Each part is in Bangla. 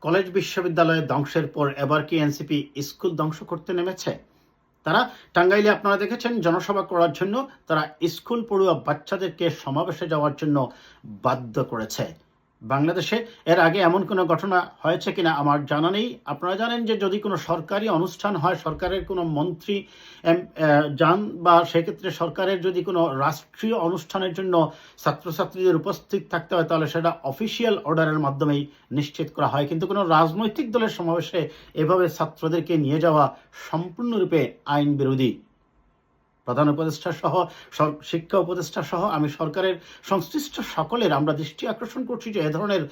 কলেজ বিশ্ববিদ্যালয়ে ধ্বংসের পর এবার কি এনসিপি স্কুল ধ্বংস করতে নেমেছে? তারা টাঙ্গাইলে আপনারা দেখেছেন জনসভা করার জন্য তারা স্কুল পড়ুয়া বাচ্চাদেরকে সমাবেশে যাওয়ার জন্য বাধ্য করেছে। বাংলাদেশে এর আগে এমন কোনো ঘটনা হয়েছে কিনা আমার জানা নেই। আপনারা জানেন যে যদি কোনো সরকারি অনুষ্ঠান হয়, সরকারের কোনো মন্ত্রী যান বা সেক্ষেত্রে সরকারের যদি কোনো রাষ্ট্রীয় অনুষ্ঠানের জন্য ছাত্রছাত্রীদের উপস্থিত থাকতে হয়, তাহলে সেটা অফিসিয়াল অর্ডারের মাধ্যমেই নিশ্চিত করা হয়। কিন্তু কোনো রাজনৈতিক দলের সমাবেশে এভাবে ছাত্রদেরকে নিয়ে যাওয়া সম্পূর্ণরূপে আইন বিরোধী। প্রধান উপদেষ্টা সহ শিক্ষা উপদেষ্টা সহ আমি সরকারের সংশ্লিষ্ট সকলের আমরা দৃষ্টি আকর্ষণ করছি যে এ ধরনের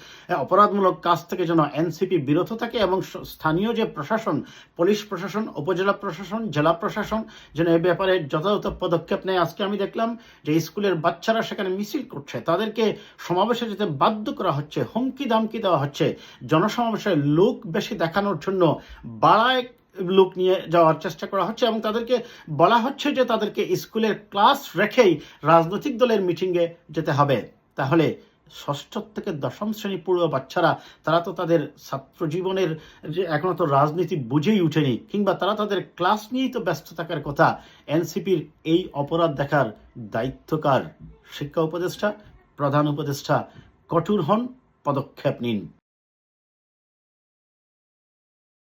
অপরাধমূলক কাজ থেকে যেন এনসিপি বিরত থাকে এবং স্থানীয় যে প্রশাসন, পুলিশ প্রশাসন, উপজেলা প্রশাসন, জেলা প্রশাসন যেন এ ব্যাপারে যথাযথ পদক্ষেপ নেয়। আজকে আমি দেখলাম যে স্কুলের বাচ্চারা সেখানে মিছিল করছে, তাদেরকে সমাবেশে যেতে বাধ্য করা হচ্ছে, হুমকি দামকি দেওয়া হচ্ছে, জনসমাবেশে লোক বেশি দেখানোর জন্য বাড়ায় লোক নিয়ে যাওয়ার চেষ্টা করা হচ্ছে এবং তাদেরকে বলা হচ্ছে যে তাদেরকে স্কুলের ক্লাস রেখেই রাজনৈতিক দলের মিটিংয়ে যেতে হবে। তাহলে ষষ্ঠ থেকে দশম শ্রেণী পড়ুয়া বাচ্চারা তারা তো তাদের ছাত্র জীবনের যে এখনো তো রাজনীতি বুঝেই উঠেনি, কিংবা তারা তাদের ক্লাস নিয়েই তো ব্যস্ত থাকার কথা। এনসিপির এই অপরাধ দেখার দায়িত্বকার শিক্ষা উপদেষ্টা, প্রধান উপদেষ্টা কঠোর হন, পদক্ষেপ নিন।